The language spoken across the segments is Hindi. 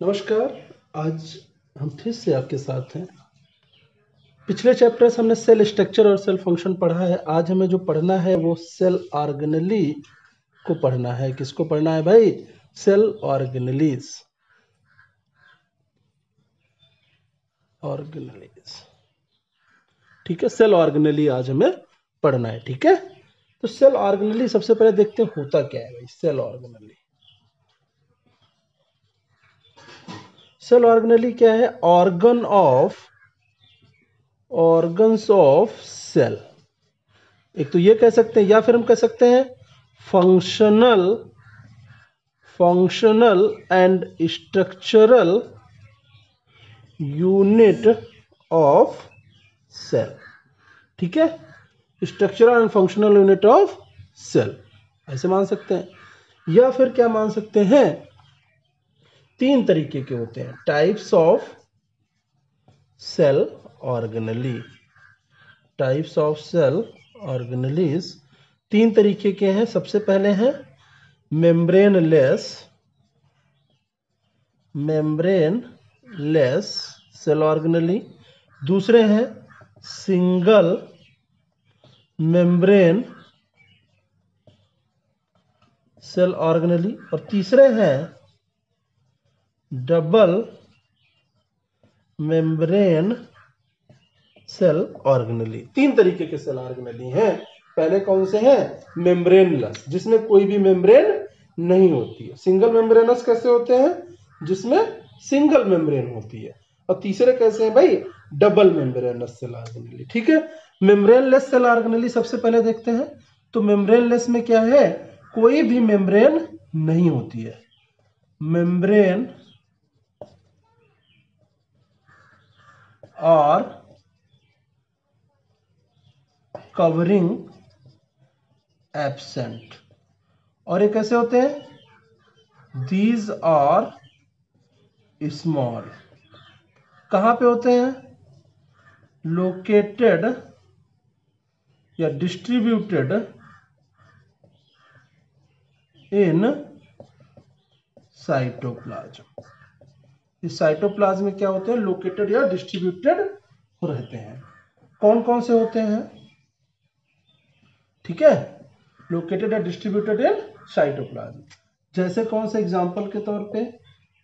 नमस्कार। आज हम फिर से आपके साथ हैं। पिछले चैप्टर्स हमने सेल स्ट्रक्चर और सेल फंक्शन पढ़ा है। आज हमें जो पढ़ना है वो सेल ऑर्गेनेली को पढ़ना है। किसको पढ़ना है भाई? Cell organelles. ऑर्गेनेलीज, ठीक है। सेल ऑर्गेनेली आज हमें पढ़ना है, ठीक है। तो सेल ऑर्गेनेली सबसे पहले देखते हैं होता क्या है भाई। सेल ऑर्गेनेली, सेल ऑर्गेनेली क्या है? Organs of cell. एक तो ये कह सकते हैं, या फिर हम कह सकते हैं functional and structural unit of cell, ठीक है। Structural and functional unit of cell ऐसे मान सकते हैं। या फिर क्या मान सकते हैं, तीन तरीके के होते हैं types of cell organelle. Types of cell organelles तीन तरीके के हैं। सबसे पहले हैं मेम्ब्रेनलेस सेल ऑर्गेनेली। दूसरे हैं सिंगल मेम्ब्रेन सेल ऑर्गेनेली। और तीसरे हैं डबल मेम्ब्रेन सेल ऑर्गेनेली। तीन तरीके के सेल ऑर्गेनेली हैं। पहले कौन से हैं? मेम्ब्रेनलेस, जिसमें कोई भी मेम्ब्रेन नहीं होती है। सिंगल मेम्ब्रेनस कैसे होते हैं? जिसमें सिंगल मेम्ब्रेन होती है। और तीसरे कैसे हैं भाई? डबल मेम्ब्रेनस सेल ऑर्गेनेली, ठीक है। मेम्ब्रेनलेस सेल ऑर्गेनेली सबसे पहले देखते हैं। तो मेम्ब्रेनलेस में क्या है? कोई भी मेम्ब्रेन नहीं होती है। मेम्ब्रेन और कवरिंग एब्सेंट। और ये कैसे होते हैं? These are small. कहां पे होते हैं? लोकेटेड या डिस्ट्रीब्यूटेड इन साइटोप्लाज्म। इस साइटोप्लाज्म में क्या होते हैं? लोकेटेड या डिस्ट्रीब्यूटेड रहते हैं। कौन कौन से होते हैं? ठीक है, लोकेटेड या डिस्ट्रीब्यूटेड इन साइटोप्लाज्म। जैसे कौन से? एग्जांपल के तौर पे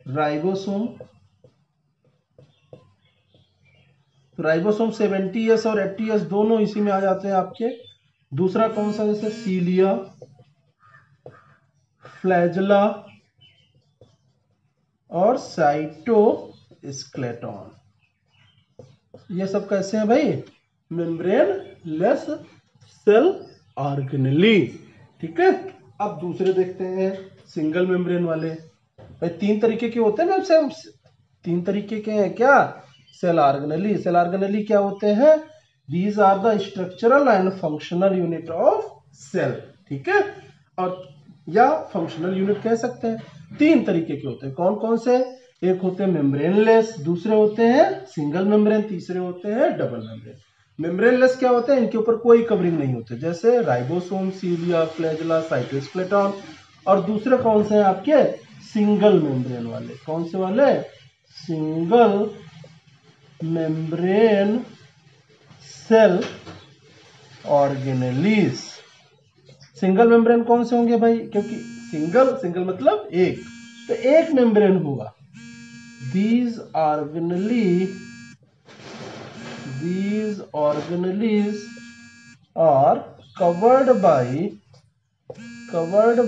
राइबोसोम। तो राइबोसोम 70S और 80S दोनों इसी में आ जाते हैं आपके। दूसरा कौन सा? जैसे सीलिया, फ्लैजला और साइटोस्केलेटन। ये सब कैसे हैं भाई? मेम्ब्रेनलेस सेल ऑर्गेनेली, ठीक है। अब दूसरे देखते हैं सिंगल मेम्ब्रेन वाले। भाई तीन तरीके के होते हैं ना सेल। तीन तरीके के हैं क्या? Cell organelle. सेल ऑर्गेनेली क्या होते हैं? These are the structural and functional unit of cell, ठीक है। और या फंक्शनल यूनिट कह सकते हैं। तीन तरीके के होते हैं। कौन कौन से? एक होते हैं मेम्ब्रेनलेस, दूसरे होते हैं सिंगल मेम्ब्रेन, तीसरे होते हैं डबल मेम्ब्रेन। मेम्ब्रेनलेस क्या होते हैं? इनके ऊपर कोई कवरिंग नहीं होते, जैसे राइबोसोम, सीलिया, फ्लैजेला, साइटोस्केलेटन। और दूसरे कौन से हैं आपके? सिंगल मेम्ब्रेन वाले। कौन से वाले? Single membrane cell organelles. Single membrane कौन से होंगे भाई? क्योंकि सिंगल सिंगल मतलब एक, तो एक मेम्ब्रेन होगा। these organelles are covered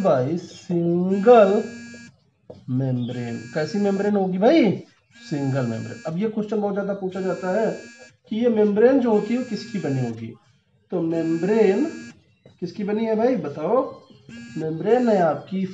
by single membrane। कैसी मेम्ब्रेन होगी भाई? Single membrane. अब ये क्वेश्चन बहुत ज्यादा पूछा जाता है कि ये मेम्ब्रेन जो होती है किसकी बनी होगी। तो मेम्ब्रेन किसकी बनी है भाई? बताओ। मेम्ब्रेन है आपकी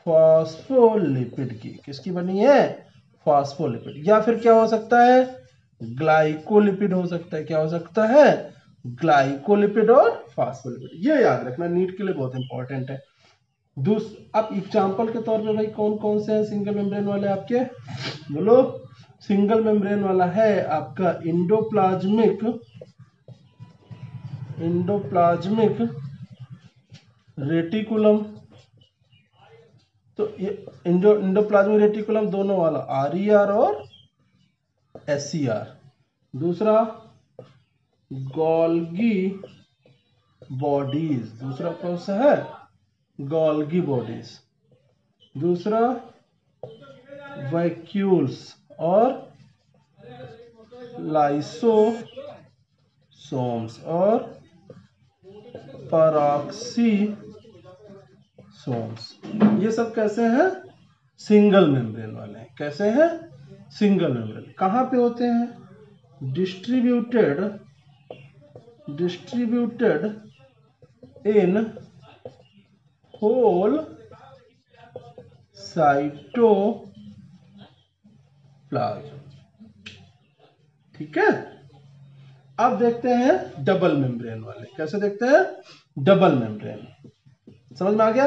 फॉस्फोलिपिड की। किसकी बनी है? फॉस्फोलिपिड। या फिर क्या हो सकता है? ग्लाइकोलिपिड हो सकता है। क्या हो सकता है? ग्लाइकोलिपिड और फॉस्फोलिपिड। ये याद रखना, नीट के लिए बहुत इंपॉर्टेंट है। अब एग्जांपल के तौर पे भाई कौन कौन से हैं सिंगल मेम्ब्रेन वाले आपके? बोलो। सिंगल मेम्ब्रेन वाला है आपका इंडोप्लाज्मिक रेटिकुलम, तो ये इंडोप्लाज्मिक रेटिकुलम दोनों वाला RER और SCR। दूसरा गोल्गी बॉडीज, दूसरा कौन सा है? Golgi bodies. दूसरा वैक्यूल्स और लाइसोसोम्स और पैराक्सीसोम्स। ये सब कैसे हैं? सिंगल मेम्ब्रेन वाले हैं। कैसे हैं? Single membrane. कहाँ पे होते हैं? Distributed in whole cytoplasm. ठीक है। अब देखते हैं डबल मेम्ब्रेन वाले। कैसे देखते हैं? Double membrane. समझ में आ गया?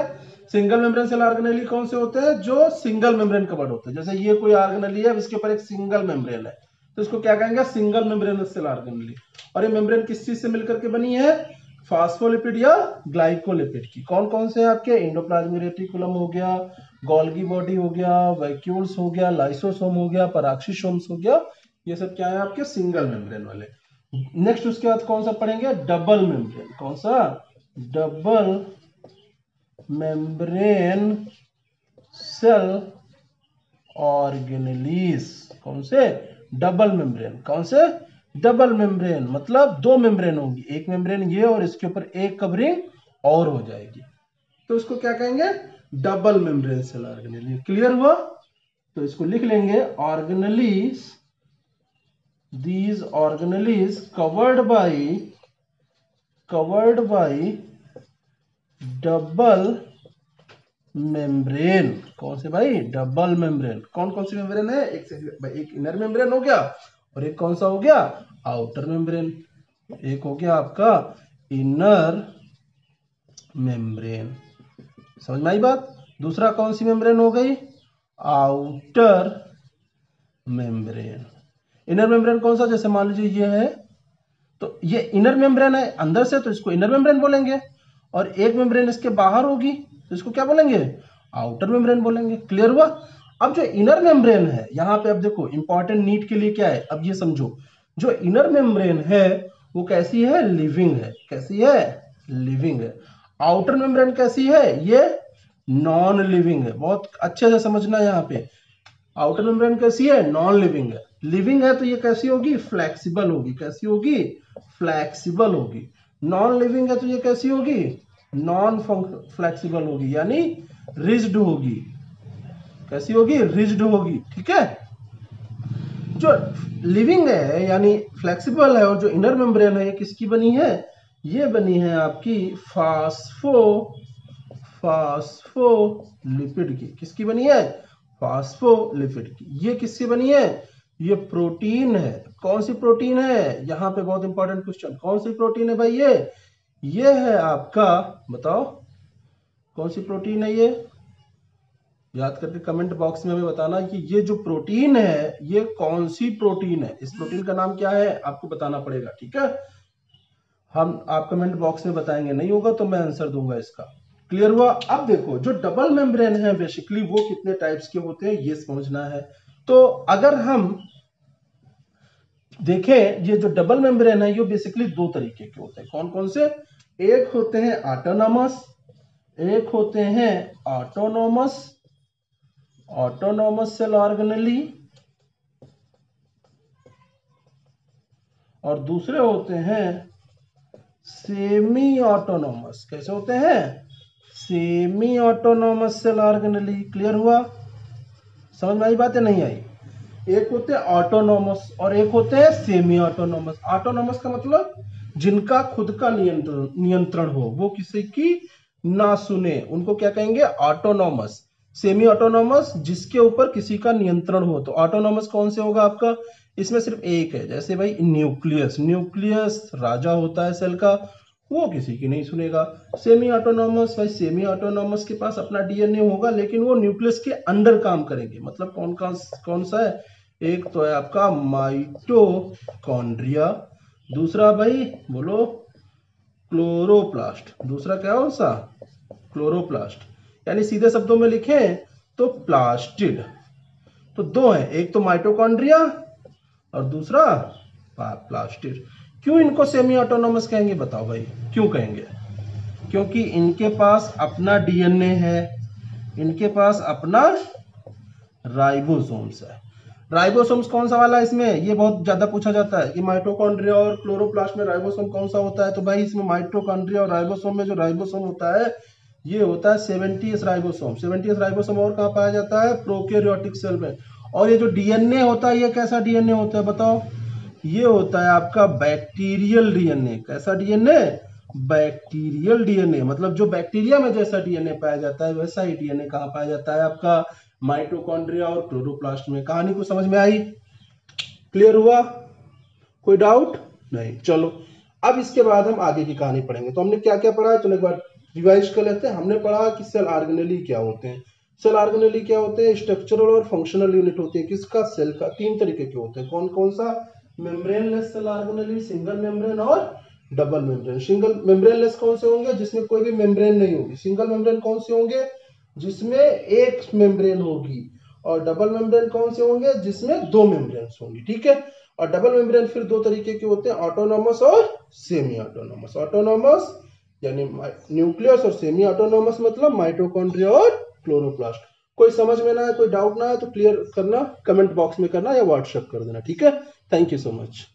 सिंगल मेम्ब्रेन सेल ऑर्गेनेली कौन से होते हैं? जो सिंगल मेम्ब्रेन कवर्ड होते हैं। जैसे ये कोई ऑर्गेनेली है, इसके ऊपर एक सिंगल मेम्ब्रेन है, तो इसको क्या कहेंगे? Single membrane cell organelle. और ये मेम्ब्रेन किस चीज से मिलकर के बनी है? फास्फोलिपिड या ग्लाइकोलिपिड की। कौन कौन से हैं आपके? इंडोप्लाज्मिक रेटिकुलम हो गया, गोल्गी बॉडी हो गया, वैक्यूल्स हो गया, लाइसोसोम हो गया, पैराक्सीसोम्स हो गया। ये सब क्या है आपके? सिंगल मेम्ब्रेन वाले। नेक्स्ट उसके बाद कौन सा पढ़ेंगे? Double membrane. कौन सा? Double membrane cell organelles. कौन से? Double membrane. कौन से? डबल मेम्ब्रेन, मतलब दो मेम्ब्रेन होंगी, एक मेम्ब्रेन ये और इसके ऊपर एक कवरिंग और हो जाएगी, तो इसको क्या कहेंगे? Double membrane cell organelle. Clear हुआ? तो इसको लिख लेंगे organelles, these organelles covered by double membrane. कौन से भाई? Double membrane. कौन कौन सी मेम्ब्रेन है? एक इनर मेम्ब्रेन हो गया, और एक कौन सा हो गया? Outer membrane. एक हो गया आपका इनर मेम्ब्रेन। समझ में आई बात? दूसरा कौन सी मेम्ब्रेन हो गई? Outer membrane. इनर मेम्ब्रेन कौन सा? जैसे मान लीजिए ये है, तो ये इनर मेम्ब्रेन है अंदर से, तो इसको इनर मेम्ब्रेन बोलेंगे। और एक मेम्ब्रेन इसके बाहर होगी, तो इसको क्या बोलेंगे? आउटर मेम्ब्रेन बोलेंगे। क्लियर हुआ? अब जो इनर मेम्ब्रेन है, यहां पे अब देखो इंपॉर्टेंट नीट के लिए क्या है, अब ये समझो। जो इनर मेम्ब्रेन है वो कैसी है? लिविंग है। कैसी है? लिविंग है। आउटर मेम्ब्रेन कैसी है? ये नॉन लिविंग है। बहुत अच्छे से समझना यहाँ पे। आउटर मेम्ब्रेन कैसी है? नॉन लिविंग है। लिविंग है तो ये कैसी होगी? फ्लेक्सिबल होगी। कैसी होगी? फ्लेक्सिबल होगी। नॉन लिविंग है तो ये कैसी होगी? नॉन फ्लेक्सिबल होगी, यानी रिज्ड होगी। कैसी होगी? रिज्ड होगी। ठीक है। जो लिविंग है यानी फ्लेक्सिबल है, और जो इनर मेम्ब्रेन है ये किसकी बनी है? ये बनी है आपकी फास्फोलिपिड की। किसकी बनी है? फास्फोलिपिड की। ये किससे बनी है? ये प्रोटीन है। कौन सी प्रोटीन है? यहां पे बहुत इंपॉर्टेंट क्वेश्चन। कौन सी प्रोटीन है भाई? ये है आपका, बताओ कौन सी प्रोटीन है ये? याद करके कमेंट बॉक्स में हमें बताना कि ये जो प्रोटीन है ये कौन सी प्रोटीन है। इस प्रोटीन का नाम क्या है आपको बताना पड़ेगा। ठीक है। हम आप कमेंट बॉक्स में बताएंगे, नहीं होगा तो मैं आंसर दूंगा इसका। क्लियर हुआ? अब देखो जो डबल मेम्ब्रेन है बेसिकली वो कितने टाइप्स के होते हैं ये समझना है। तो अगर हम देखें, ये जो डबल मेम्ब्रेन है ये बेसिकली दो तरीके के होते हैं। कौन कौन से? एक होते हैं ऑटोनॉमस, एक होते हैं ऑटोनॉमस सेल ऑर्गेनेली, और दूसरे होते हैं सेमी ऑटोनॉमस। कैसे होते हैं? Semi autonomous cell organelle. Clear हुआ? समझ में आई बात है? नहीं आई? एक होते हैं ऑटोनॉमस और एक होते हैं सेमी ऑटोनॉमस। ऑटोनॉमस का मतलब जिनका खुद का नियंत्रण हो, वो किसी की ना सुने, उनको क्या कहेंगे? ऑटोनॉमस। सेमी ऑटोनॉमस जिसके ऊपर किसी का नियंत्रण हो। तो ऑटोनॉमस कौन से होगा आपका? इसमें सिर्फ एक है। जैसे भाई न्यूक्लियस राजा होता है सेल का, वो किसी की नहीं सुनेगा। सेमी ऑटोनॉमस, भाई सेमी ऑटोनॉमस के पास अपना डीएनए होगा लेकिन वो न्यूक्लियस के अंडर काम करेंगे। मतलब कौन सा है? एक तो है आपका माइटोकॉन्ड्रिया, दूसरा भाई बोलो क्लोरोप्लास्ट। दूसरा क्या? कौन सा? क्लोरोप्लास्ट। यानी सीधे शब्दों में लिखें तो प्लास्टिड। तो दो है, एक तो माइटोकॉन्ड्रिया और दूसरा प्लास्टिड। क्यों इनको सेमी ऑटोनोमस कहेंगे बताओ भाई, क्यों कहेंगे? क्योंकि इनके पास अपना डीएनए है, इनके पास अपना राइबोसोम्स है। राइबोसोम्स कौन सा वाला है इसमें, ये बहुत ज्यादा पूछा जाता है कि माइटोकॉन्ड्रिया और क्लोरोप्लास्ट में राइबोसोम कौन सा होता है। तो भाई इसमें माइटोकॉन्ड्रिया और राइबोसोम में जो राइबोसोम होता है ये होता है 70s राइबोसोम। 70s राइबोसोम और कहाँ पाया जाता है? प्रोकैरियोटिक सेल में। और ये जो डीएनए होता है ये कैसा डीएनए होता है बताओ? ये होता है आपका बैक्टीरियल डीएनए। कैसा डीएनए? Bacterial DNA. मतलब जो बैक्टीरिया में जैसा डीएनए पाया जाता है वैसा ही डीएनए कहाँ पाया जाता है? आपका माइटोकॉन्ड्रिया और क्लोरोप्लास्ट में। कहानी को समझ में आई? क्लियर हुआ? कोई डाउट नहीं? चलो अब इसके बाद हम आगे की कहानी पढ़ेंगे। तो हमने क्या क्या पढ़ा है, चलो एक बार रिवाइज कर लेते हैं। हमने पढ़ा कि सेल ऑर्गेनेली क्या होते हैं। सेल ऑर्गेनेली क्या होते हैं? स्ट्रक्चरल और फंक्शनल यूनिट होती है। किसका? सेल का। तीन तरीके के होते हैं। कौन कौन सा? Membraneless cell organelle, single membrane और डबल मेम्ब्रेन। सिंगल मेम्ब्रेनलेस कौन से होंगे? जिसमें कोई भी मेम्ब्रेन नहीं होगी। सिंगल मेम्ब्रेन कौन से होंगे? जिसमें एक मेम्ब्रेन होगी। और डबल मेम्ब्रेन कौन से होंगे? जिसमें दो मेम्ब्रेन होंगी। ठीक है। और डबल मेम्ब्रेन फिर दो तरीके के होते हैं, ऑटोनोमस और सेमी ऑटोनोमस। ऑटोनोमस यानी न्यूक्लियस और सेमी ऑटोनोमस मतलब माइटोकॉन्ड्रिया और क्लोरोप्लास्ट। कोई समझ में ना है, कोई डाउट ना है तो क्लियर करना, कमेंट बॉक्स में करना या व्हाट्सएप कर देना। ठीक है। Thank you so much.